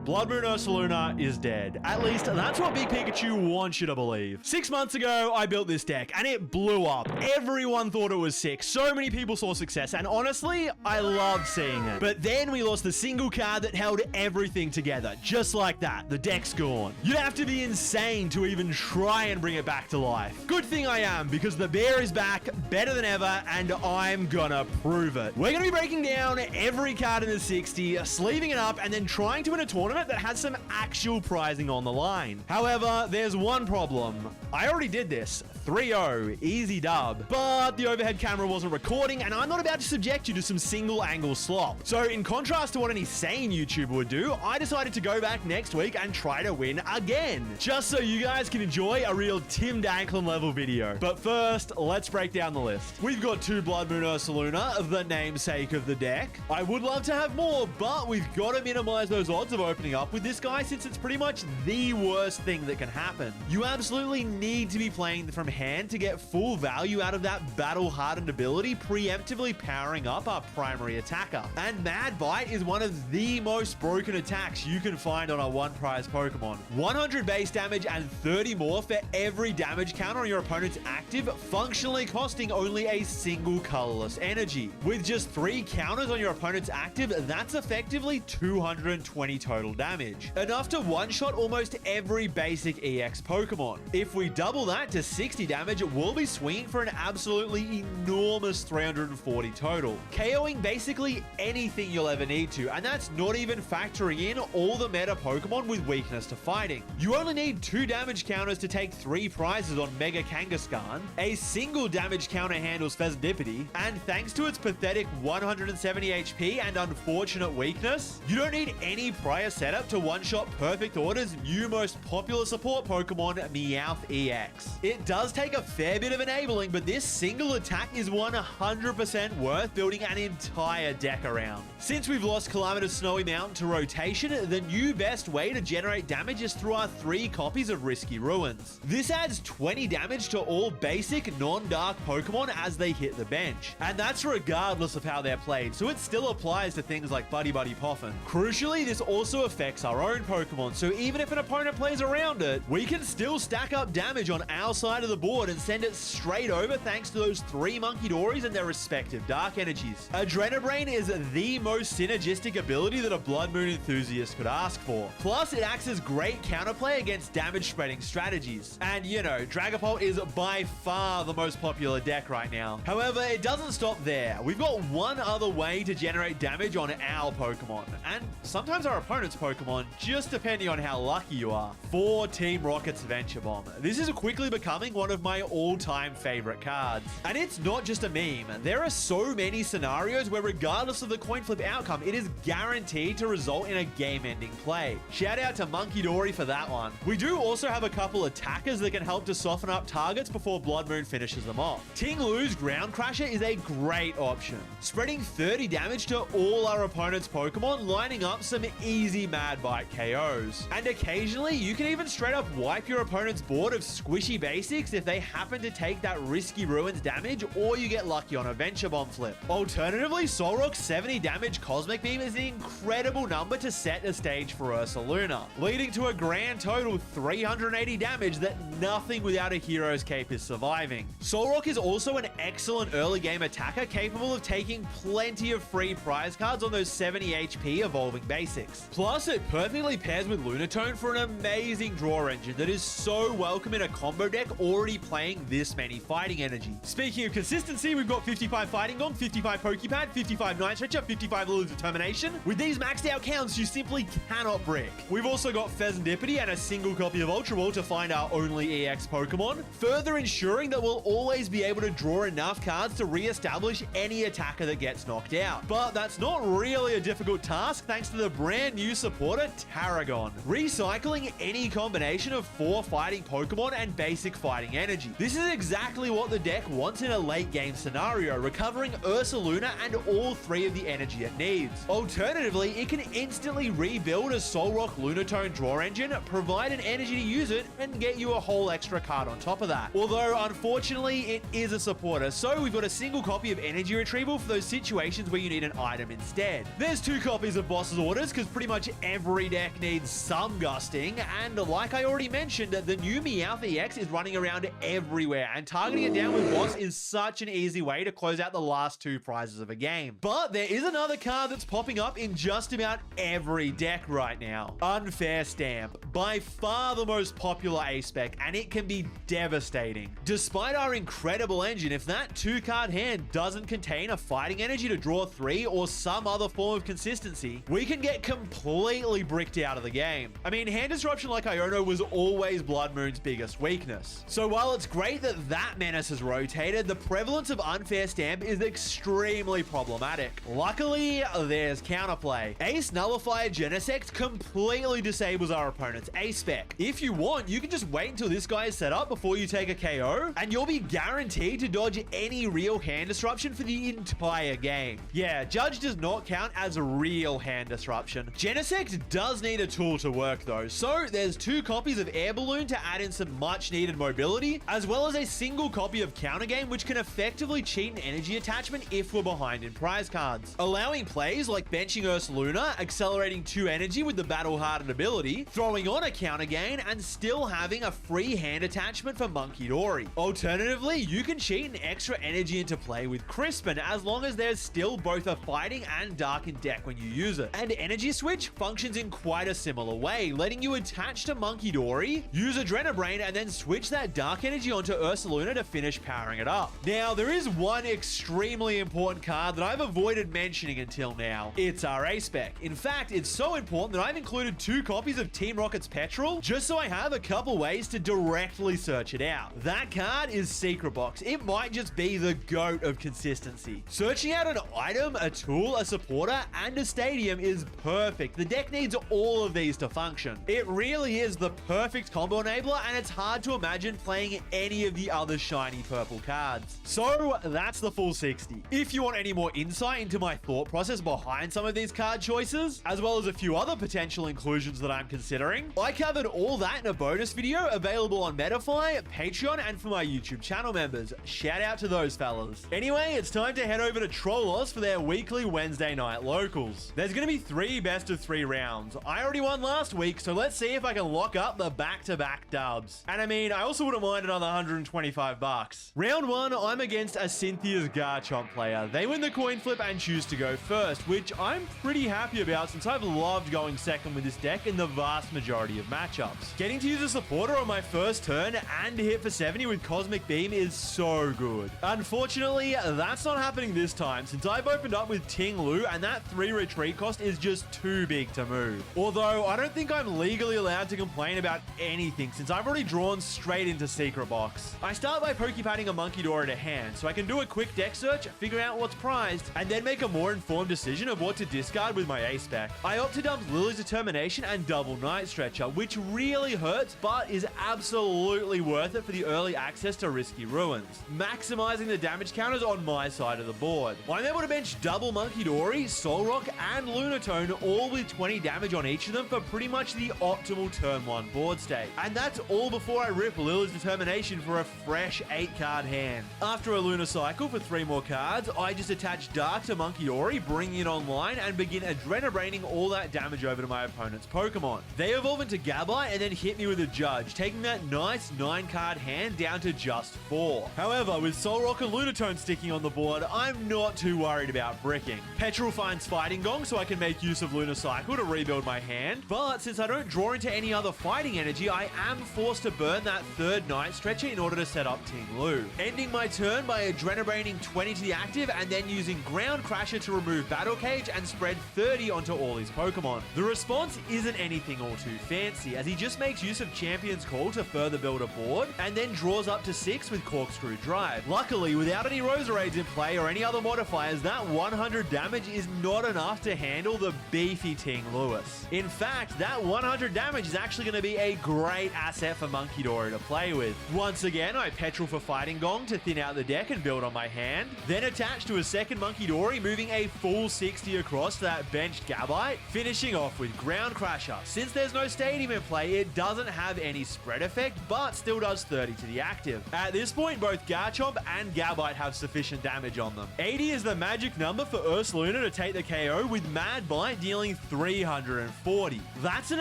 Blood Moon Ursaluna is dead. At least that's what Big Pikachu wants you to believe. 6 months ago, I built this deck and it blew up. Everyone thought it was sick. So many people saw success, and honestly, I loved seeing it. But then we lost the single card that held everything together. Just like that, the deck's gone. You'd have to be insane to even try and bring it back to life. Good thing I am, because the bear is back, better than ever, and I'm gonna prove it. We're gonna be breaking down every card in the 60, sleeving it up, and then trying to win a tournament that has some actual prizing on the line. However, there's one problem. I already did this. 3-0, easy dub. But the overhead camera wasn't recording, and I'm not about to subject you to some single angle slop. So in contrast to what any sane YouTuber would do, I decided to go back next week and try to win again. Just so you guys can enjoy a real Tim Danklin level video. But first, let's break down the list. We've got 2 Blood Moon Ursaluna, the namesake of the deck. I would love to have more, but we've got to minimize those odds of opening up with this guy, since it's pretty much the worst thing that can happen. You absolutely need to be playing from hand to get full value out of that battle-hardened ability, preemptively powering up our primary attacker. And Mad Bite is one of the most broken attacks you can find on a one-prize Pokemon. 100 base damage and 30 more for every damage counter on your opponent's active, functionally costing only a single colorless energy. With just 3 counters on your opponent's active, that's effectively 220 total damage. Enough to one-shot almost every basic EX Pokemon. If we double that to 60 damage, we'll be swinging for an absolutely enormous 340 total, KOing basically anything you'll ever need to, and that's not even factoring in all the meta Pokemon with weakness to fighting. You only need 2 damage counters to take 3 prizes on Mega Kangaskhan, a single damage counter handles Pheasantipity, and thanks to its pathetic 170 HP and unfortunate weakness, you don't need any prior setup to one-shot Perfect Order's new most popular support Pokemon, Meowth EX. It does take a fair bit of enabling, but this single attack is 100% worth building an entire deck around. Since we've lost Calamitous Snowy Mountain to rotation, the new best way to generate damage is through our 3 copies of Risky Ruins. This adds 20 damage to all basic non-dark Pokemon as they hit the bench, and that's regardless of how they're played, so it still applies to things like Buddy Buddy Poffin. Crucially, this also affects our own Pokemon, so even if an opponent plays around it, we can still stack up damage on our side of the board and send it straight over thanks to those 3 Monkeydories and their respective dark energies. Adrenabrain is the most synergistic ability that a Blood Moon enthusiast could ask for. Plus, it acts as great counterplay against damage spreading strategies. And you know, Dragapult is by far the most popular deck right now. However, it doesn't stop there. We've got one other way to generate damage on our Pokemon, and sometimes our opponent's Pokemon, just depending on how lucky you are. 4 Team Rocket's Venture Bomb. This is quickly becoming one of my all-time favorite cards. And it's not just a meme. There are so many scenarios where regardless of the coin flip outcome, it is guaranteed to result in a game-ending play. Shout out to Monkeydory for that one. We do also have a couple attackers that can help to soften up targets before Blood Moon finishes them off. Ting Lu's Ground Crasher is a great option, spreading 30 damage to all our opponent's Pokemon, lining up some easy Mad Bite KOs. And occasionally, you can even straight up wipe your opponent's board of squishy basics if they happen to take that Risky Ruins damage, or you get lucky on a Venture Bomb flip. Alternatively, Solrock's 70 damage Cosmic Beam is an incredible number to set the stage for Ursaluna, leading to a grand total 380 damage that nothing without a Hero's Cape is surviving. Solrock is also an excellent early game attacker, capable of taking plenty of free prize cards on those 70 HP evolving basics. Plus, it perfectly pairs with Lunatone for an amazing draw engine that is so welcome in a combo deck already playing this many fighting energy. Speaking of consistency, we've got 55 Fighting Gong, 55 Pokepad, 55 Night Stretcher, 55 Lulu Determination. With these maxed out counts, you simply cannot brick. We've also got Pheasantipity and a single copy of Ultra Ball to find our only EX Pokemon, further ensuring that we'll always be able to draw enough cards to re-establish any attacker that gets knocked out. But that's not really a difficult task thanks to the brand new supporter, Tarragon, recycling any combination of 4 fighting Pokemon and basic fighting energy. This is exactly what the deck wants in a late game scenario, recovering Ursaluna and all 3 of the energy it needs. Alternatively, it can instantly rebuild a Solrock Lunatone draw engine, provide an energy to use it, and get you a whole extra card on top of that. Although, unfortunately, it is a supporter, so we've got a single copy of energy retrieval for those situations where you need an item instead. There's 2 copies of Boss's Orders, because pretty much every deck needs some gusting, and like I already mentioned, the new Meowth EX is running around everywhere, and targeting it down with Boss is such an easy way to close out the last 2 prizes of a game. But there is another card that's popping up in just about every deck right now. Unfair Stamp, by far the most popular A-Spec, and it can be devastating. Despite our incredible engine, if that 2-card hand doesn't contain a fighting energy to draw 3 or some other form of consistency, we can get completely bricked out of the game. I mean, hand disruption like Iono was always Blood Moon's biggest weakness. So while it's great that that menace has rotated, the prevalence of Unfair Stamp is extremely problematic. Luckily, there's counterplay. Ace Nullifier Genesect completely disables our opponent's A-Spec. If you want, you can just wait until this guy is set up before you take a KO, and you'll be guaranteed to dodge any real hand disruption for the entire game. Yeah, Judge does not count as a real hand disruption. Genesect does need a tool to work though, so there's 2 copies of Air Balloon to add in some much needed mobility, as well as a single copy of Counter Game, which can effectively cheat an energy attachment if we're behind in prize cards, allowing plays like benching Ursaluna, accelerating 2 energy with the battle hardened ability, throwing on a counter gain, and still having a free hand attachment for Monkey Dory. Alternatively, you can cheat an extra energy into play with Crispin as long as there's still both a fighting and darkened deck when you use it. And Energy Switch functions in quite a similar way, letting you attach to Monkey Dory, use Adrenabrain, and then switch that dark energy onto Ursaluna to finish powering it up. Now, there is one extremely important card that I've avoided mentioning until now. It's our A-Spec. In fact, it's so important that I've included 2 copies of Team Rocket's Petrol, just so I have a couple ways to directly search it out. That card is Secret Box. It might just be the GOAT of consistency. Searching out an item, a tool, a supporter, and a stadium is perfect. The deck needs all of these to function. It really is the perfect combo enabler, and it's hard to imagine playing any of the other shiny purple cards. So that's the full 60. If you want any more insight into my thought process behind some of these card choices, as well as a few other potential inclusions that I'm considering, I covered all that in a bonus video available on Metafy, Patreon, and for my YouTube channel members. Shout out to those fellas. Anyway, it's time to head over to Trollos for their weekly Wednesday night locals. There's going to be 3 best of 3 rounds. I already won last week, so let's see if I can lock up the back-to-back dubs. And I mean, I also wouldn't mind another 125 bucks. Round 1, I'm against a Cynthia's Garchomp player. They win the coin flip and choose to go first, which I'm pretty happy about since I've loved going second with this deck in the vast majority of matchups. Getting to use a supporter on my first turn and to hit for 70 with Cosmic Beam is so good. Unfortunately, that's not happening this time since I've opened up with Ting Lu and that 3 retreat cost is just too big to move. Although, I don't think I'm legally allowed to complain about anything since I've already drawn straight into Secret Box. I start by Pokepadding a Monkey Dory to hand so I can do a quick deck search, figure out what's prized, and then make a more informed decision of what to discard with my A-Spec. I opt to dump Lily's Determination and double Night Stretcher, which really hurts but is absolutely worth it for the early access to Risky Ruins, maximizing the damage counters on my side of the board. I'm able to bench double Monkey Dory, Solrock, and Lunatone, all with 20 damage on each of them for pretty much the optimal turn 1 board state. And that's all before I rip Lily's Determination for a fresh 8-card hand. After a Lunar Cycle for 3 more cards, I just attach Dark to Monkey Dory, bring it online, and begin Adrenabraining all that damage over to my opponent's Pokemon. They evolve into Gabite and then hit me with a Judge, taking that nice 9-card hand down to just 4. However, with Solrock and Lunatone sticking on the board, I'm not too worried about bricking. Petrol finds Fighting Gong so I can make use of Lunar Cycle to rebuild my hand, but since I don't draw into any other fighting energy, I am forced to burn that 3rd Night Stretcher in order to set up Ting Lu. Ending my turn by Adrenabraining 20 to the active and then using Ground Crasher to remove Battle Cage and spread 30 onto all his Pokemon. The response isn't anything all too fancy, as he just makes use of Champion's Call to further build a board, and then draws up to 6 with Corkscrew Drive. Luckily, without any Roserades in play or any other modifiers, that 100 damage is not enough to handle the beefy Ting Lewis. In fact, that 100 damage is actually going to be a great asset for Monkey Dory to play with. Once again, I Petrol for Fighting Gong to thin out the deck and build on my hand, then attach to a second Monkey Dory, moving a full 60 across to that benched Gabite, finishing off with Ground Crasher. Since there's no Stadium in play, it doesn't have any spread effect, but still does 30 to the active. At this point, both Garchomp and Gabite have sufficient damage on them. 80 is the magic number for Ursaluna to take the KO, with Mad Bite dealing 340. That's an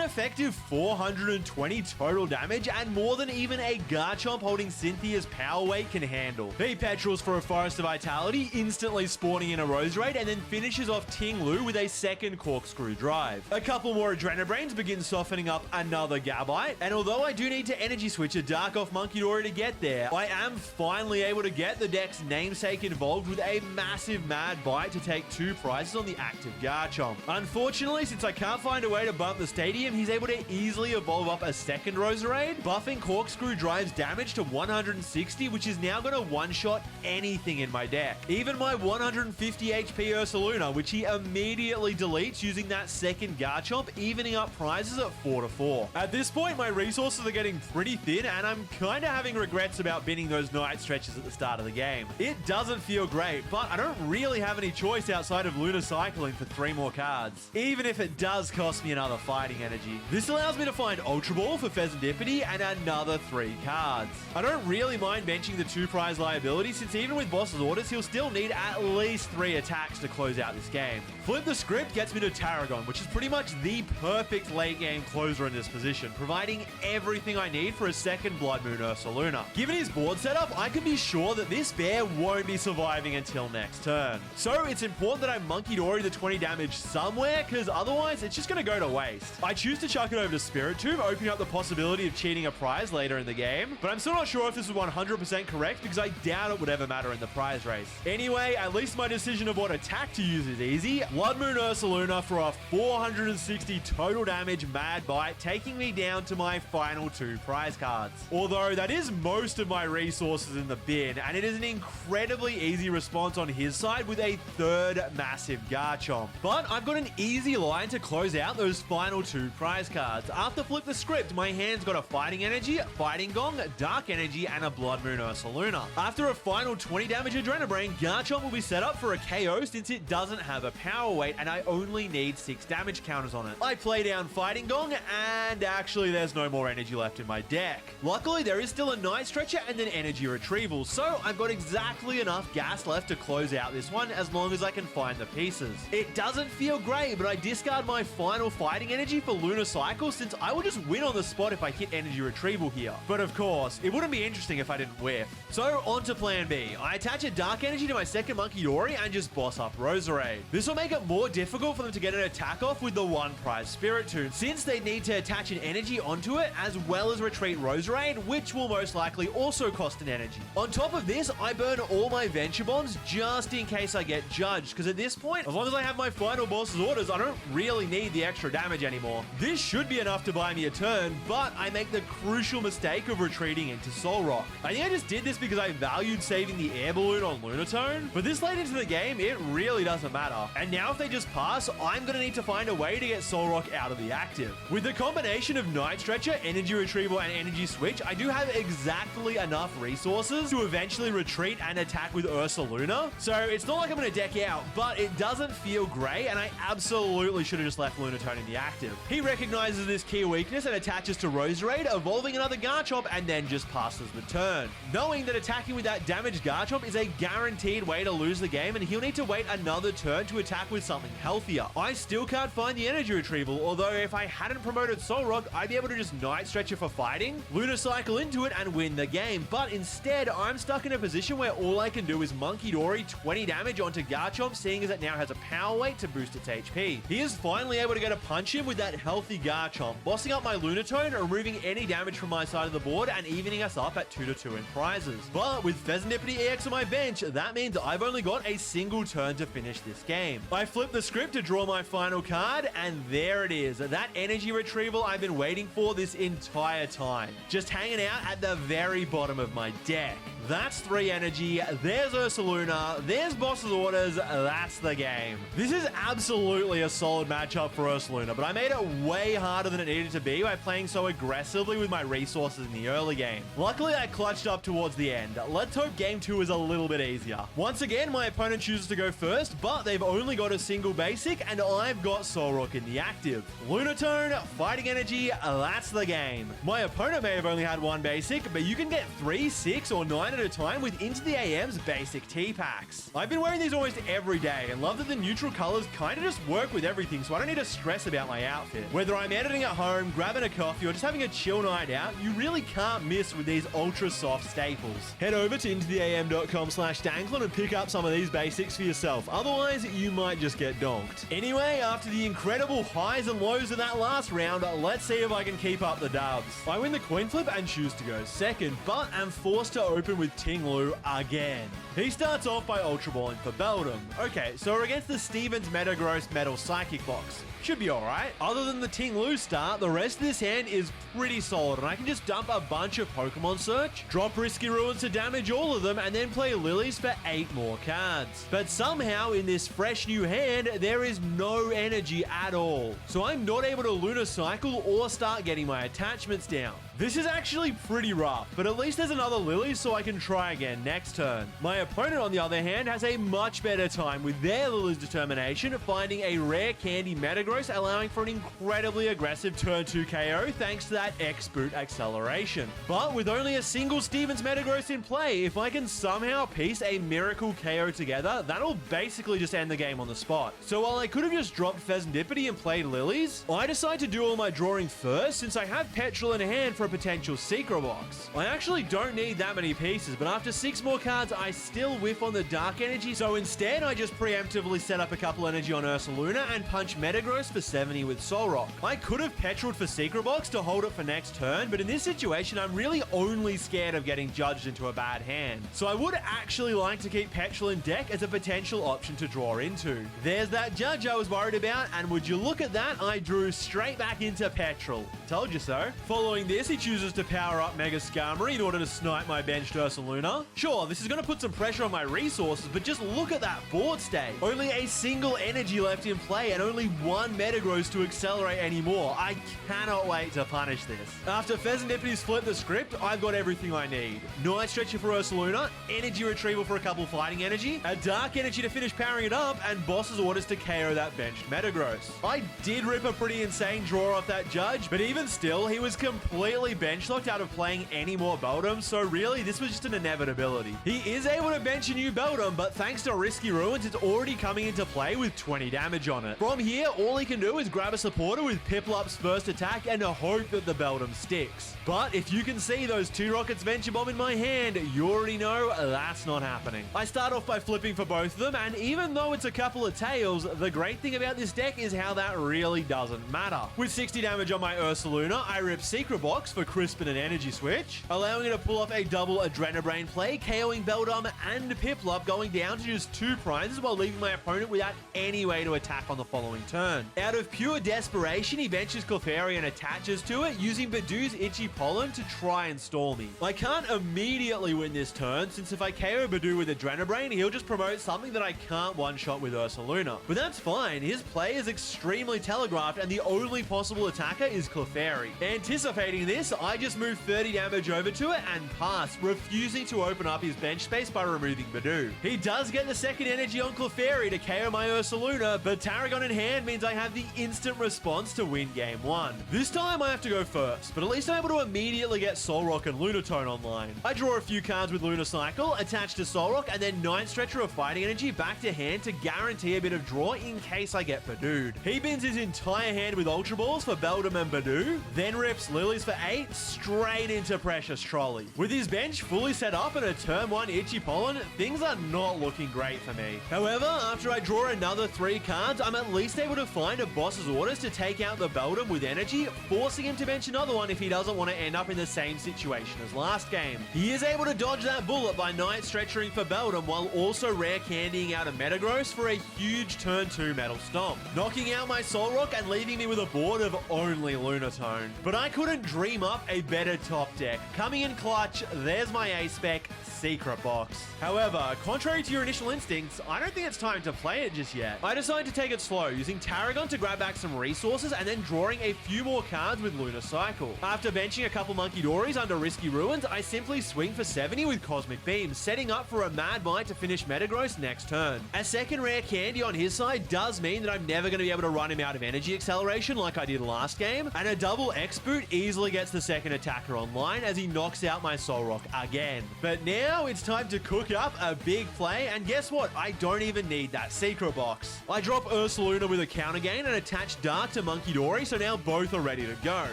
effective 420 total damage, and more than even a Garchomp holding Cynthia's power weight can handle. He petrels for a Forest of Vitality, instantly spawning in a Roserade, and then finishes off Ting Lu with a second Corkscrew Drive. A couple more Adrenabrains begin softening up another Gabite, and although I do need to energy switch a Dark off Munkidori to get there, I am finally able to get the deck's namesake involved with a massive Mad Bite to take 2 prizes on the active Garchomp. Unfortunately, since I can't find a way to bump the Stadium, he's able to easily evolve up a second Roserade, buffing Corkscrew Drive's damage to 160, which is now going to one-shot anything in my deck. Even my 150 HP Ursaluna, which he immediately deletes using that second Garchomp, evening up prizes at 4-4. At this point, my resources are getting pretty thin, and I'm kind of having regrets about binning those night stretches at the start of the game. It doesn't feel great, but I don't really have any choice outside of Lunar Cycling for 3 more cards, even if it does cost me another fighting energy. This allows me to find Ultra Ball for Pheasantipity and another 3 cards. I don't really mind benching the 2 prize liability, since even with Boss's Orders, he'll still need at least 3 attacks to close out this game. Flip the Script gets me to Tarragon, which is pretty much the perfect late game closer in this position, providing everything I need for a second Blood Moon Ursaluna. Given his board setup, I can be sure that this bear won't be surviving until next turn. So it's important that I Munkidori the 20 damage somewhere, because otherwise it's just going to go to waste. I choose to chuck it over to Spirit Tomb, opening up the possibility of cheating a prize later in the game, but I'm still not sure if this is 100% correct, because I doubt it would ever matter in the prize race. Anyway, at least my decision of what attack to use is easy. Blood Moon Ursaluna for a 460 total damage Mad Bite, taking me down to my final 2 prize cards. Although that is most of my resources in the bin, and it is an incredibly easy response on his side with a 3rd massive Garchomp. But I've got an easy line to close out those final 2 prize cards. After Flip the Script, my hand's got a Fighting Energy, Fighting Gong, Dark Energy, and a Blood Moon Ursaluna. After a final 20 damage Adrenabrain, Garchomp will be set up for a KO since it doesn't have a power weight, and I only need 6 damage counters on it. I play down Fighting Gong, and actually there's no more energy left in my deck. Luckily, there is still a Night Stretcher and an Energy Retrieval, so I've got exactly enough gas left to close out this one as long as I can find the pieces. It doesn't feel great, but I discard my final Fighting Energy for Lunar Cycle, since I will just win on the spot if I hit Energy Retrieval here. But of course, it wouldn't be interesting if I didn't whiff. So on to plan B. I attach a Dark Energy to my second Munkidori and just boss up Roserade. This will make it more difficult for them to get an attack off with the 1 prize Spirit Tomb, since they need to attach an energy onto it as well as retreat Roserade, which will most likely also cost an energy. On top of this, I burn all my Venture Bombs just in case I get judged, because at this point, as long as I have my final boss's orders, I don't really need the extra damage anymore. This should be enough to buy me a turn, but I make the crucial mistake of retreating into Soul Rock. I think I just did this because I valued saving the air balloon on Lunatone, but this late into the game, it really doesn't matter. And now if they just pass, I'm going to need to find a way to get Soul Rock out of the active. With the combination of Night Stretcher, Energy Retrieval, and Energy Switch, I do have exactly enough resources to eventually retreat and attack with Ursaluna. So it's not like I'm going to deck out, but it doesn't feel great, and I absolutely should have just left Lunatone in the active. He recognizes this key weakness and attaches to Roserade, evolving another Garchomp, and then just passes the turn. Knowing that attacking with that damaged Garchomp is a guaranteed way to lose the game, and he'll need to wait another turn to attack with something healthier. I still can't find the Energy Retrieval, although if I hadn't promoted Soul Rock, I'd be able to just Night Stretcher for fighting, Lunar Cycle into it, and win the game. But instead, I'm stuck in a position where all I can do is Munkidori 20 damage onto Garchomp, seeing as it now has a power weight to boost its HP. He is finally able to get a punch in with that healthy Garchomp, bossing up my Lunatone, removing any damage from my side of the board, and evening us up at 2-2 in prizes. But with Pheasantipity EX on my bench, that means I've only got a single turn to finish this game. I flip the script to draw my final card, and there it is. That Energy Retrieval I've been waiting for this entire time. Just hanging out at the very bottom of my deck. That's 3 energy. There's Ursaluna. There's Boss's Orders. That's the game. This is absolutely a solid matchup for Ursaluna, but I made it way harder than it needed to be by playing so aggressively with my resources in the early game. Luckily, I clutched up towards the end. Let's hope game 2 is a little bit easier. Once again, my opponent chooses to go first, but they've only got a single basic, and I've got Solrock in the active. Lunatone, Fighting Energy, that's the game. My opponent may have only had 1 basic, but you can get 3, 6, or 9 at a time with Into the AM's basic T-packs. I've been wearing these almost every day, and love that the neutral colors kind of just work with everything, so I don't need to stress about my outfit. Whether I'm editing at home, grabbing a coffee, or just having a chill night out, you really can't miss with these ultra soft staples. Head over to intotheam.com/Danklin and pick up some of these basics for yourself. Otherwise, you might just get donked. Anyway, after the incredible highs and lows of that last round, let's see if I can keep up the dubs. I win the coin flip and choose to go second, but am forced to open with Tinglu again. He starts off by Ultra Balling for Beldum. Okay, so we're against the Stevens Metagross Metal Psychic box. Should be alright. Other than the Tinglu start, the rest of this hand is pretty solid, and I can just dump a bunch of Pokemon Search, drop Risky Ruins to damage all of them, and then play Lilies for 8 more cards. But somehow, in this fresh new hand, there is no energy at all. So I'm not able to Lunar Cycle or start getting my attachments down. This is actually pretty rough, but at least there's another Lily so I can try again next turn. My opponent, on the other hand, has a much better time with their Lily's Determination, finding a rare Candy Metagross, allowing for an incredibly aggressive turn 2 KO thanks to that X-Boot acceleration. But with only a single Stevens Metagross in play, if I can somehow piece a miracle KO together, that'll basically just end the game on the spot. So while I could have just dropped Pheasantipity and played Lilies, I decide to do all my drawing first since I have Petrol in hand for a potential Secret Box. I actually don't need that many pieces, but after 6 more cards, I still whiff on the Dark Energy, so instead I just preemptively set up a couple energy on Ursaluna and punch Metagross for 70 with Solrock. I could have Petroled for Secret Box to hold it for next turn, but in this situation, I'm really only scared of getting judged into a bad hand. So I would actually like to keep Petrol in deck as a potential option to draw into. There's that judge I was worried about, and would you look at that, I drew straight back into Petrol. Told you so. Following this, he chooses to power up Mega Skarmory in order to snipe my benched Ursaluna. Sure, this is going to put some pressure on my resources, but just look at that board state. Only a single energy left in play and only 1 Metagross to accelerate anymore. I cannot wait to punish this. After Pheasantipity's flipped the script, I've got everything I need. Night Stretcher for Ursaluna, Energy Retrieval for a couple Fighting Energy, a Dark Energy to finish powering it up, and Boss's Orders to KO that benched Metagross. I did rip a pretty insane draw off that judge, but even still, he was completely bench locked out of playing any more Beldum, so really, this was just an inevitability. He is able to bench a new Beldum, but thanks to Risky Ruins, it's already coming into play with 20 damage on it. From here, all he can do is grab a supporter with Piplup's first attack and hope that the Beldum sticks. But if you can see those 2 Rockets Venture Bomb in my hand, you already know that's not happening. I start off by flipping for both of them, and even though it's a couple of tails, the great thing about this deck is how that really doesn't matter. With 60 damage on my Ursaluna, I rip Secret Box for Crispin and Energy Switch, allowing it to pull off a double Adrenabrain play, KOing Beldum and Piplup, going down to just 2 prizes while leaving my opponent without any way to attack on the following turn. Out of pure desperation, he benches Clefairy and attaches to it, using Badoo's Itchy Pollen to try and stall me. I can't immediately win this turn, since if I KO Badoo with Adrenabrain, he'll just promote something that I can't one-shot with Ursaluna. But that's fine, his play is extremely telegraphed, and the only possible attacker is Clefairy. Anticipating this, I just move 30 damage over to it and pass, refusing to open up his bench space by removing Badoo. He does get the second energy on Clefairy to KO my Ursaluna, but Tarragon in hand means I have the instant response to win game 1. This time I have to go first, but at least I'm able to immediately get Solrock and Lunatone online. I draw a few cards with Lunar Cycle, attach to Solrock, and then Night Stretcher of Fighting Energy back to hand to guarantee a bit of draw in case I get Badooed. He bins his entire hand with Ultra Balls for Beldum and Badoo, then rips Lilies for 8, straight into Precious Trolley. With his bench fully set up and a turn 1 Itchy Pollen, things are not looking great for me. However, after I draw another 3 cards, I'm at least able to find a Boss's Orders to take out the Beldum with energy, forcing him to bench another one if he doesn't want to end up in the same situation as last game. He is able to dodge that bullet by Night Stretchering for Beldum while also rare candying out a Metagross for a huge turn 2 Metal Stomp, knocking out my Solrock and leaving me with a board of only Lunatone. But I couldn't dream up a better top deck. Coming in clutch, there's my A-Spec Secret Box. However, contrary to your initial instincts, I don't think it's time to play it just yet. I decided to take it slow, using Tarragon to grab back some resources and then drawing a few more cards with Lunar Cycle. After benching a couple Monkey Dories under Risky Ruins, I simply swing for 70 with Cosmic Beam, setting up for a Mad Bite to finish Metagross next turn. A second rare candy on his side does mean that I'm never going to be able to run him out of energy acceleration like I did last game, and a double X-Boot easily gets the second attacker online as he knocks out my Solrock again. But now it's time to cook up a big play, and guess what? I don't even need that Secret Box. I drop Ursaluna with a counter gain and attach Dark to Monkey Dory, so now both are ready to go.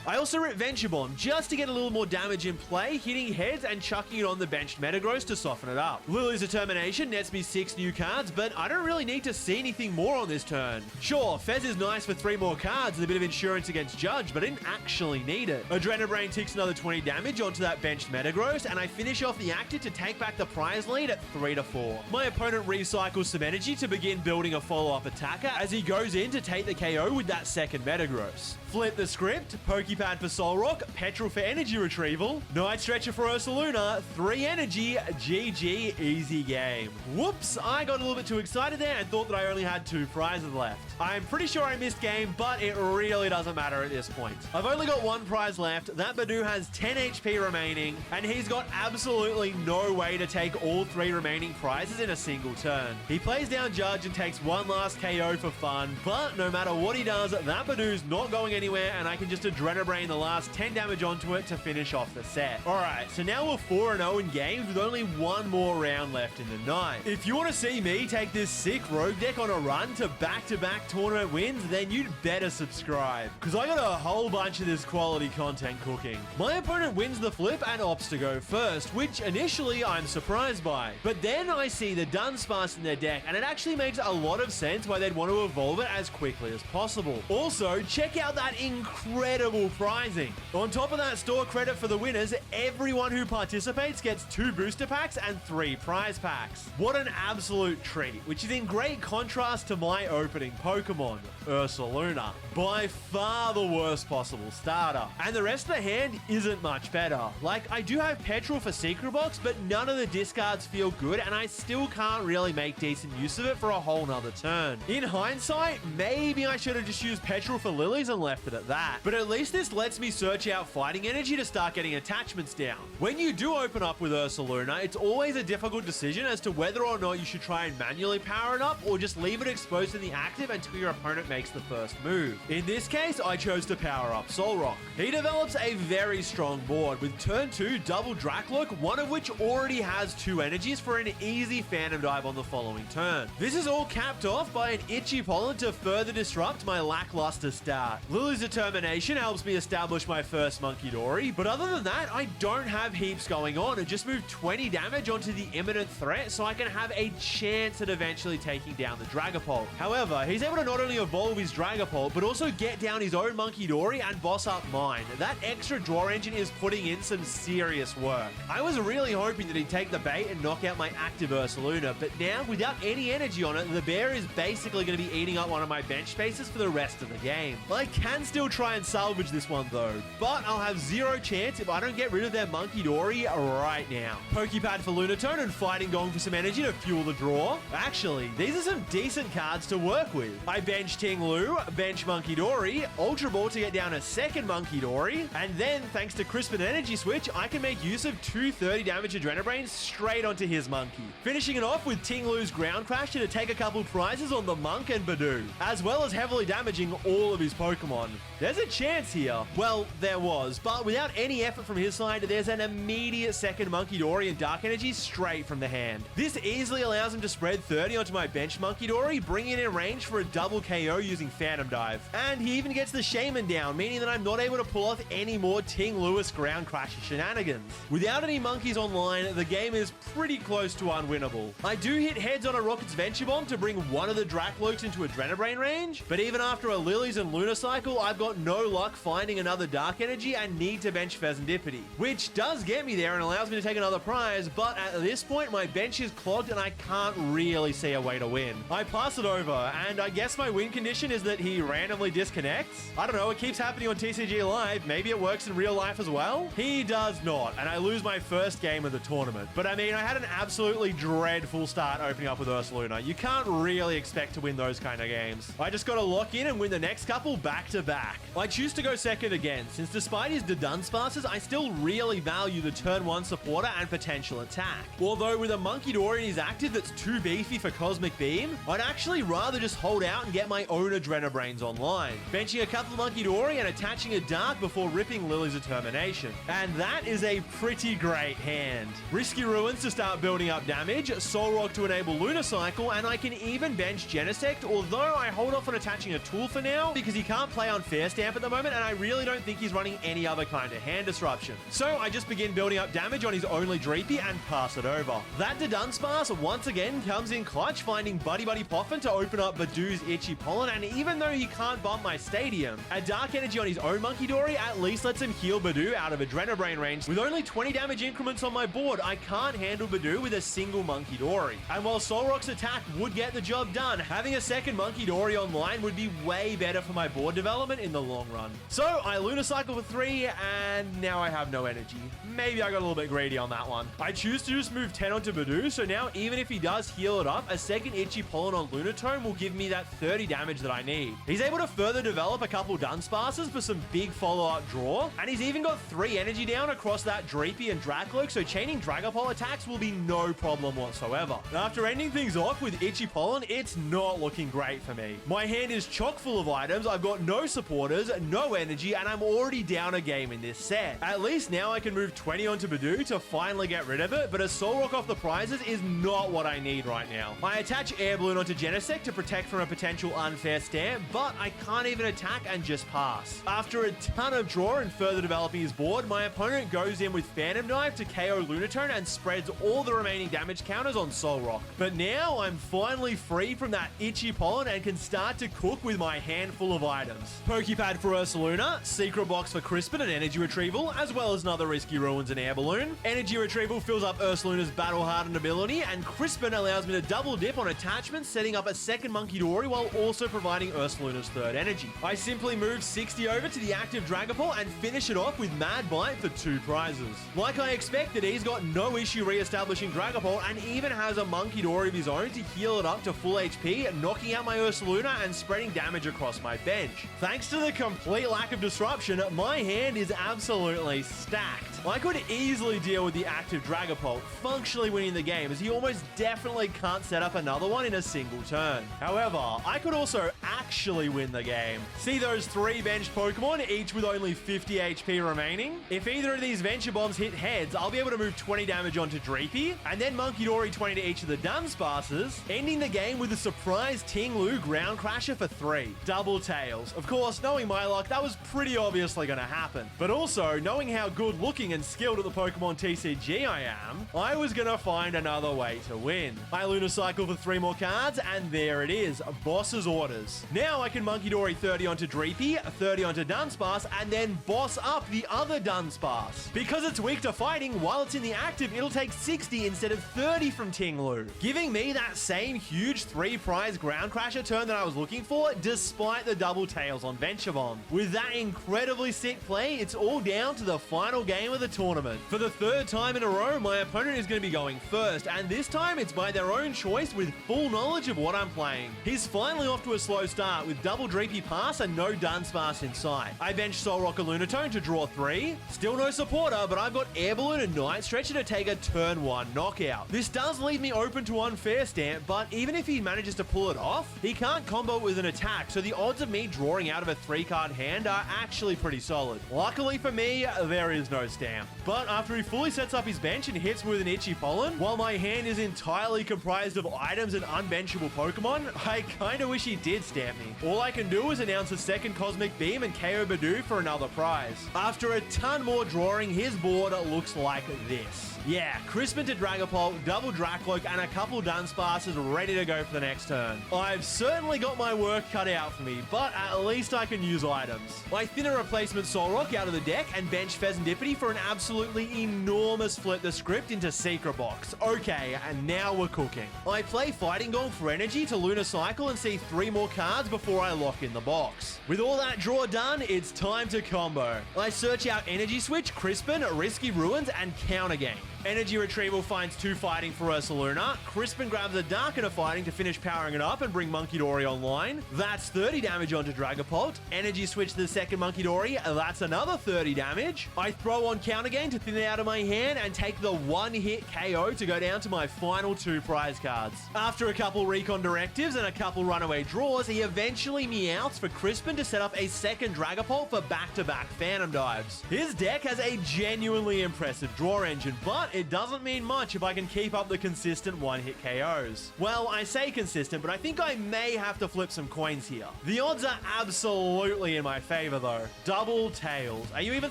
I also rip Venture Bomb just to get a little more damage in play, hitting heads and chucking it on the benched Metagross to soften it up. Lily's Determination nets me 6 new cards, but I don't really need to see anything more on this turn. Sure, Fez is nice for 3 more cards and a bit of insurance against Judge, but I didn't actually need it. Adrenabrain ticks another 20 damage onto that benched Metagross, and I finish off the active to take back the prize lead at 3-4. My opponent recycles some energy to begin building a follow-up attacker as he goes in to take the KO with that second Metagross. Flip the script, Pokepad for Solrock, Petrol for energy retrieval, Night Stretcher for Ursaluna, 3 energy, GG, easy game. Whoops, I got a little bit too excited there and thought that I only had 2 prizes left. I'm pretty sure I missed game, but it really doesn't matter at this point. I've only got 1 prize left. That Badoo has 10 HP remaining, and he's got absolutely no way to take all 3 remaining prizes in a single turn. He plays down Judge and takes 1 last KO for fun, but no matter what he does, that Badoo's not going anywhere, and I can just Adrenabrain the last 10 damage onto it to finish off the set. Alright, so now we're 4-0 in games with only 1 more round left in the night. If you want to see me take this sick rogue deck on a run to back-to-back tournament wins, then you'd better subscribe, because I got a whole bunch of this quality content cooking. My opponent wins the flip and opts to go first, which initially I'm surprised by. But then I see the Dunsparce in their deck, and it actually makes a lot of sense why they'd want to evolve it as quickly as possible. Also, check out that incredible prizing. On top of that store credit for the winners, everyone who participates gets 2 booster packs and 3 prize packs. What an absolute treat, which is in great contrast to my opening Pokemon, Ursaluna. By far the worst possible starter. And the rest of the hand isn't much better. Like, I do have Petrol for Secret Box, but none of the discards feel good, and I still can't really make decent use of it for a whole nother turn. In hindsight, maybe I should have just used Petrol for Lilies and left it at that. But at least this lets me search out fighting energy to start getting attachments down. When you do open up with Ursaluna, it's always a difficult decision as to whether or not you should try and manually power it up or just leave it exposed in the active until your opponent makes the first move. In this case, I chose to power up Solrock. He develops a very strong board with turn 2 double Dracloak, one of which already has 2 energies for an easy Phantom Dive on the following turn. This is all capped off by an Itchy Pollen to further disrupt my lackluster start. Lily's Determination helps me establish my first Monkey Dory, but other than that, I don't have heaps going on and just move 20 damage onto the imminent threat so I can have a chance at eventually taking down the Dragapult. However, he's able to not only evolve his Dragapult, but also get down his own Monkey Dory and boss up mine. That extra draw engine is putting in some serious work. I was really hoping that he'd take the bait and knock out my active Ursaluna, but now, without any energy on it, the bear is basically going to be eating up one of my bench spaces for the rest of the game. I can still try and salvage this one though, but I'll have 0 chance if I don't get rid of their Monkey Dory right now. Pokepad for Lunatone and Fighting Gong for some energy to fuel the draw. Actually, these are some decent cards to work with. I bench Ting Lu, bench Monkey Dory, Ultra Ball to get down a second Monkey Dory, and then, thanks to Crispin Energy Switch, I can make use of 2 30 damage Adrenabrains straight onto his monkey. Finishing it off with Ting Lu's Ground Crash to take a couple prizes on the Monk and Badoo, as well as heavily damaging all of his Pokemon. There's a chance here. Well, there was, but without any effort from his side, there's an immediate second Monkey Dory and Dark Energy straight from the hand. This easily allows him to spread 30 onto my bench Monkey Dory, bringing it in range for a double KO using Phantom Dive. And he even gets the Shaman down, meaning that I'm not able to pull off any more Ting Lewis Ground Crash shenanigans. Without any monkeys online, the game is pretty close to unwinnable. I do hit heads on a Rocket's Venture Bomb to bring one of the Dracloaks into Adrenabrain range, but even after a Lilies and Lunar Cycle, I've got no luck finding another Dark Energy and need to bench Pheasantipity, which does get me there and allows me to take another prize, but at this point my bench is clogged and I can't really see a way to win. I pass it over, and I guess my win condition is that he randomly disconnects? I don't know, it keeps happening on TCG Live, maybe it works in real life as well? He does not, and I lose my my first game of the tournament. But I mean, I had an absolutely dreadful start opening up with Ursaluna. You can't really expect to win those kind of games. I just got to lock in and win the next couple back to back. I choose to go second again, since despite his Dunsparces, I still really value the turn 1 supporter and potential attack. Although with a Munkidori in his active that's too beefy for Cosmic Beam, I'd actually rather just hold out and get my own Adrenabrains online, benching a couple of Munkidori and attaching a Dark before ripping Lily's Determination. And that is a pretty great hand. Risky Ruins to start building up damage, Soul Rock to enable Lunar Cycle, and I can even bench Genesect, although I hold off on attaching a tool for now because he can't play on Fair Stamp at the moment and I really don't think he's running any other kind of hand disruption. So I just begin building up damage on his only Dreepy and pass it over. That Dunsparce once again comes in clutch, finding Buddy Poffin to open up Badoo's Itchy Pollen, and even though he can't bump my Stadium, a Dark Energy on his own Munkidori at least lets him heal Badoo out of Adrenabrain range. With only 20 damage increments on my board, I can't handle Badoo with a single Munkidori. And while Soul Rock's attack would get the job done, having a second Munkidori online would be way better for my board development in the long run. So I Lunar Cycle for 3, and now I have no energy. Maybe I got a little bit greedy on that one. I choose to just move 10 onto Badoo, so now even if he does heal it up, a second Itchy Pollen on Lunatone will give me that 30 damage that I need. He's able to further develop a couple Dunsparces for some big follow-up draw, and he's even got 3 energy down across that Dreepy and Dracloak, so chaining Dragapult attacks will be no problem whatsoever. After ending things off with Itchy Pollen, it's not looking great for me. My hand is chock full of items, I've got no supporters, no energy, and I'm already down a game in this set. At least now I can move 20 onto Badoo to finally get rid of it, but a Soul Rock off the prizes is not what I need right now. I attach Air Balloon onto Genesect to protect from a potential unfair stamp, but I can't even attack and just pass. After a ton of draw and further developing his board, my opponent goes in with Phantom Knife to KO Lunatone and spreads all the remaining damage counters on Soul Rock. But now I'm finally free from that Itchy Pollen and can start to cook with my handful of items. Pokepad for Ursaluna, Secret Box for Crispin and Energy Retrieval, as well as another Risky Ruins and Air Balloon. Energy Retrieval fills up Ursaluna's Battle Hardened ability, and Crispin allows me to double dip on attachments, setting up a second Munkidori while also providing Ursaluna's third energy. I simply move 60 over to the active Dragapult and finish it off with Mad Bite for 2 prizes. Like I expected, he's got no issue re-establishing Dragapult and even has a Munkidori of his own to heal it up to full HP, knocking out my Ursaluna and spreading damage across my bench. Thanks to the complete lack of disruption, my hand is absolutely stacked. I could easily deal with the active Dragapult, functionally winning the game, as he almost definitely can't set up another one in a single turn. However, I could also actually win the game. See those 3 benched Pokemon, each with only 50 HP remaining? If either of these Venture Bombs hit heads, I'll be able to move 20 damage onto Dreepy, and then Munkidori 20 to each of the Dunsparces, ending the game with a surprise Ting-Lu Ground Crasher for 3. Double Tails. Of course, knowing my luck, that was pretty obviously going to happen. But also, knowing how good looking and skilled at the PokemonTCG I am, I was going to find another way to win. I Lunar Cycle for 3 more cards, and there it is, Boss's Orders. Now I can Munkidori 30 onto Dreepy, 30 onto Dunsparce, and then boss up the other Dunsparce. Because it's weak to fighting, while it's in the active, it'll take 60 instead of 30 from Ting-Lu, giving me that same huge 3-prize Ground Crasher turn that I was looking for, despite the Double Tails on Venture Bomb. With that incredibly sick play, it's all down to the final game of the tournament. For the 3rd time in a row, my opponent is going to be going first, and this time it's by their own choice with full knowledge of what I'm playing. He's finally off to a slow start with double Dreepy pass and no Dunsparce in sight. I bench Soul Rock and Lunatone to draw 3. Still no supporter, but I've got Air Balloon and Night Stretcher to take a turn 1 knockout. This does leave me open to unfair stamp, but even if he manages to pull it off, he can't combo it with an attack, so the odds of me drawing out of a 3-card hand are actually pretty solid. Luckily for me, there is no stamp. But after he fully sets up his bench and hits me with an Itchy Pollen, while my hand is entirely comprised of items and unbenchable Pokemon, I kinda wish he did stamp me. All I can do is announce a second Cosmic Beam and KO Badoo for another prize. After a ton more drawing, his board looks like this. Yeah, Crispin to Dragapult, double Dracloak, and a couple Dunsparces ready to go for the next turn. I've certainly got my work cut out for me, but at least I can use items. I thin a replacement Soul Rock out of the deck and bench Pheasantipity for an absolutely enormous Flip the Script into Secret Box. Okay, and now we're cooking. I play Fighting Gong for energy to Lunar Cycle and see 3 more cards before I lock in the box. With all that draw done, it's time to combo. I search out Energy Switch, Crispin, Risky Ruin, Ruins, and Counter Game. Energy Retrieval finds 2 fighting for Ursaluna. Crispin grabs a Darkener fighting to finish powering it up and bring Monkey Dory online. That's 30 damage onto Dragapult. Energy switch to the second Monkey Dory. That's another 30 damage. I throw on Counter Game to thin it out of my hand and take the 1-hit KO to go down to my final 2 prize cards. After a couple Recon Directives and a couple runaway draws, he eventually meowths for Crispin to set up a second Dragapult for back-to-back Phantom Dives. His deck has a genuinely impressive draw engine, but it doesn't mean much if I can keep up the consistent 1-hit KOs. Well, I say consistent, but I think I may have to flip some coins here. The odds are absolutely in my favor though. Double tails. Are you even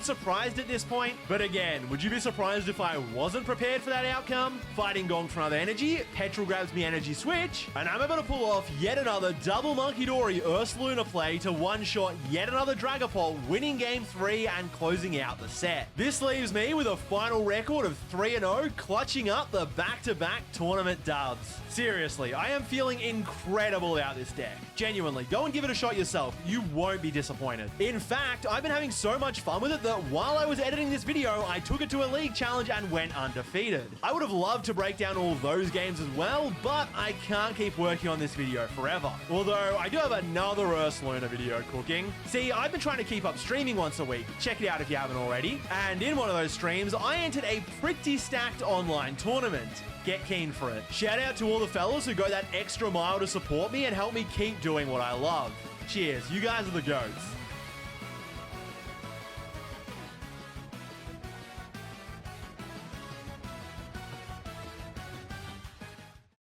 surprised at this point? But again, would you be surprised if I wasn't prepared for that outcome? Fighting Gong for another energy, Petrol grabs me energy switch, and I'm able to pull off yet another double Monkey Dory Ursaluna play to one-shot yet another Dragapult, winning game 3 and closing out the set. This leaves me with a final record of 3-0, clutching up the back-to-back tournament dubs. Seriously, I am feeling incredible about this deck. Genuinely, go and give it a shot yourself. You won't be disappointed. In fact, I've been having so much fun with it that while I was editing this video, I took it to a league challenge and went undefeated. I would have loved to break down all those games as well, but I can't keep working on this video forever. Although, I do have another Ursaluna video cooking. See, I've been trying to keep up streaming once a week. Check it out if you haven't already. And in one of those streams, I entered a pretty stacked online tournament. Get keen for it. Shout out to all the fellas who go that extra mile to support me and help me keep doing what I love. Cheers, you guys are the goats.